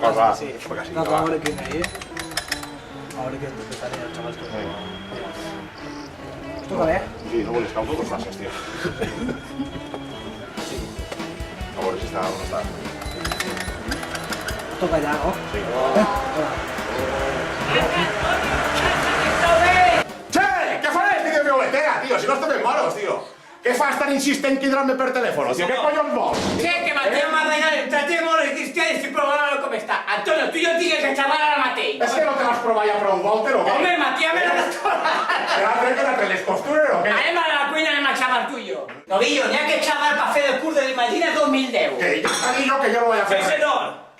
cosa... Sí. Porque así, No, va. ahora que ahí. Ahora que empezaré a chaval. Toca bé? Sí, no volis causa dos faces, tio. A veure si està on està. Toca allà, no? Sí. Che, què faràs, vídeo violetera, tio? Si no estem en moros, tio. Què fas tan insistent cridant-me per telèfon, tio? Què collons vols? Sé que Mateo Maragall trate de morir cristians i provar-lo com està. Antonio, tu i jo tires a xaval ara mateix. És que no te vas provar ja prou voltes, o què? Home, Matías, me l'ha Te vas trencar entre les costures, o què? Anem a la cuina, anem a xaval tu i jo. Novillo, n'hi ha que xaval per fer el curs de l'Imagina 2010. Que ja t'ha dit jo que jo no vaig a fer res.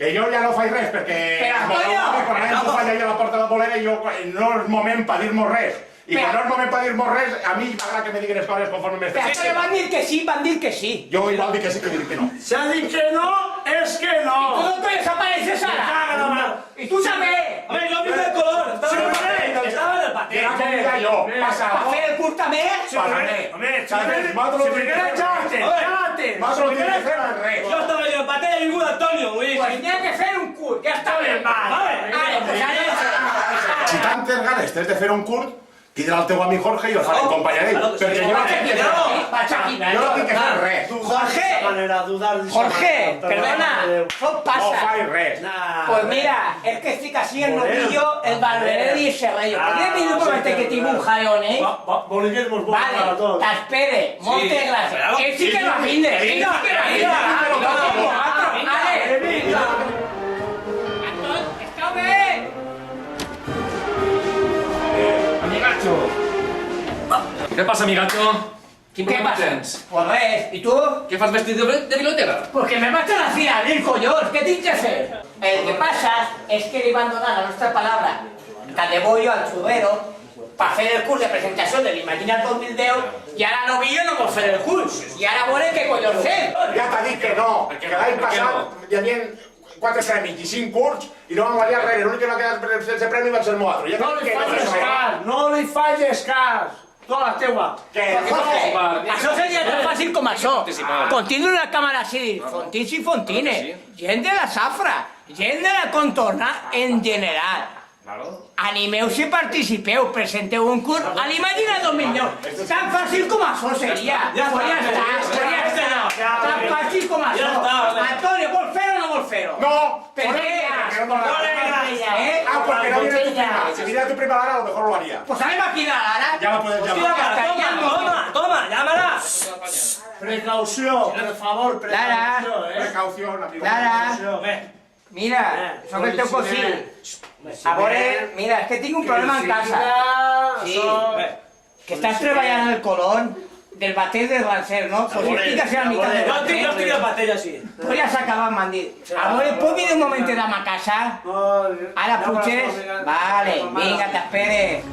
Que jo ja no faig res, perquè... Però, Antonio! Quan anem a allà a la porta de la bolera, jo no és moment per dir-nos res. I quan no és moment per dir-nos res, a mi m'agrada que me diguin les coses conforme m'estan. Però van dir que sí, van dir que sí. Jo igual dic que sí que dic que no. Si ha dit que no, és que no. ¿Tú no te desapareces ahora? ¿Y tú sabes? Hombre, yo vi el color. Estaba en el paté. Era com diga jo, passa ¿Para algo. hacer el curso también? Hombre, ¿Sabes? M'altre si me queda chate. M'altre no tinc que fer res. Yo estaba en el paté y ningún Antonio. Pues tenía que hacer un curso, ya está bien. Vale, pues Si tantes ganes tens de fer un curt, tindrà el teu amic Jorge i el faré acompanyar ell. Perquè jo no tinc que fer jo no tinc que fer res. Jorge, perdona, ¿qué No pasa? faig res. Pues mira, es que estoy casi el novillo, el Valverde y el Serrello. ¿Podría pedir un momento que tinc un jaleón, eh? Vale, t'espere, moltes gràcies. Ell sí que no vinde, vinga, vinga. Anton, està bé? Amigacho. ¿Qué pasa, amigacho? ¿Qué pasa? Pues res, ¿y tú? ¿Qué fas vestido de biblioteca? Porque me vas a la fila del collons, què tinc que fer? El que passa és que li van donar la nostra palabra Cadebollo al xurrero per fer el curs de presentació de l'Imagina 2010 i ara Novillo no vol fer el curs i ara veurem què collons fer. Ja t'ha dit que no, que l'any passat hi havia 4 premis i 5 curts i no van variar res, l'únic que va quedar sense premi va ser el Moatro. No li falles cas, no li falles cas. Toda la teua. Jorge, això seria tan fàcil com això. Continua una càmera així, fontins i fontines, gent de la safra, gent de la contorna en general. Animeu si participeu, presenteu un curs a l'Imagina 2010. Tan fàcil com això seria. Pues ja està, tan fàcil com això. Antonio, vol fer-ho o no vol fer-ho? No! Per què? Porque no viene tu prima. Si viniera tu prima ahora, a lo mejor lo haría. Pues anem aquí ara. Ya la puedes llamar. Toma, llámala. Precaució, per favor, precaució, Precaución, amigo. Clara, mira, sóc el teu cosí. A veure, mira, és que tinc un problema en casa. Sí, que estàs treballant en el Colón del batell de Rancel, no? Pues estic així a la meitat del Jo batell. estic al patell així. Pues ja s'ha acabat, m'han dit. A veure, puc venir un momentet a ma casa? Ara puges? Vale, vinga, t'espere.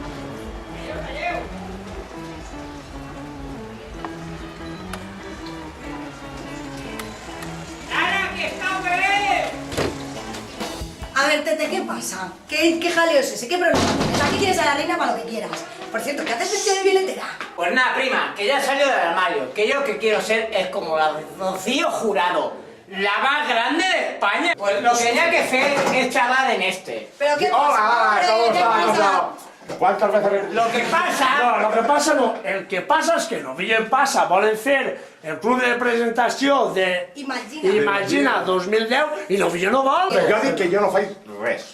Clara, que està bé! A ver, Tete, ¿qué pasa? ¿Qué jaleo es ese? ¿Qué problema tienes? Aquí tienes a la reina para lo que quieras. Por cierto, ¿qué haces vestido de violetera? Pues nada, prima, que ya salió del armario, que yo lo que quiero ser es como la Rocío Jurado, la más grande de España. Pues lo que tenía que hacer es charlar en este. ¿Pero qué pasa? Hola, ¿cómo Hombre, ¿qué pasa? estás? ¿Cuántas veces? Lo que pasa... No, lo que passa no. El que passa és que Novillo passa, volen fer el club de presentació de Imagina 2010 i Novillo no vol. Jo dic que jo no faig res.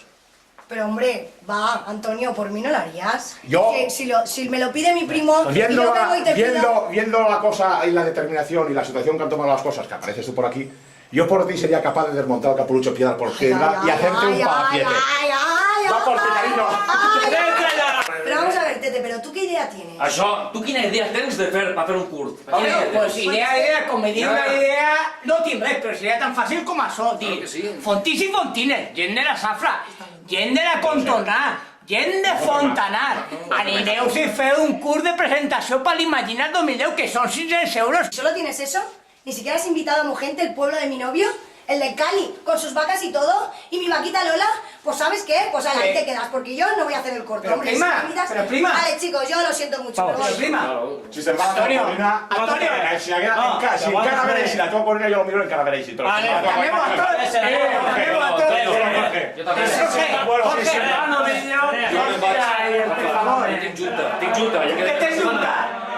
Pero hombre, va, Antonio, por mí no lo harías. Yo- Que si me lo pide mi primo, y yo vengo y te pido... Viendo la cosa y la determinación y la situación que han tomado las cosas, que apareces tú por aquí, yo por ti sería capaz de desmontar el capurucho piedra por piedra y hacerte un pagapiete. Va por ti, cariño. Pero vamos a ver, Tete, ¿pero tú qué idea tienes? Això, tu quina idea tens de fer per fer un curt? Home, pues idea, com me diu una idea, no tinc res, però seria tan fàcil com això, dir. que sí. Fontins i fontines, gent de la safra, gent de la contornà, gent de Fontanar. Animeu si feu un curs de presentació per l'Imagina 2010, que són 600 euros. ¿Solo tienes eso? ¿Ni siquiera has invitado a mi gente, el pueblo de mi novio? El de Cali, con sus vacas y todo, y mi vaquita Lola, pues ¿sabes qué? Pues ahí te quedas, porque yo no voy a hacer el corto, Pero hombre. prima, si me invitas- pero prima. Vale, chicos, yo lo siento mucho, pero Pero voy. prima, Si se'n va Antonio, la Corina... Antonio. Si encara veréis, si la tua Corina jo lo miro encara veréis. Vale, también vosotros. Tinc junta, ja ¿Qué queda te esta setmana. junta?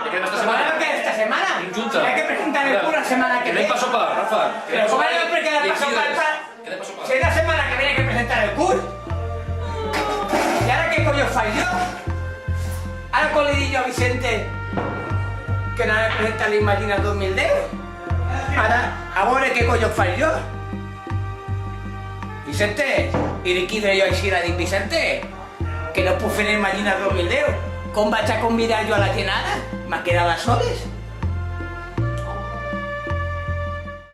Ja queda esta ¿Semana setmana. que esta semana? Tinc junta. Hay que presentar el cura la semana que Quedem viene. pa sopar, Rafa. Pero ¿cómo no me queda para sopar? Quedem pa sopar. Si es la semana que viene hay que presentar el CUR. ¿Y ahora qué coño faig jo? Ara quan li dic jo a Vicente que anava a presentar l'Imagina 2010, ara a veure què coño faig jo. Vicente, i li quidre jo així, la dic Vicente, que no puc fer l'Imagina 2010. Com vaig a convidar jo a la gent ara? M'ha quedat a soles.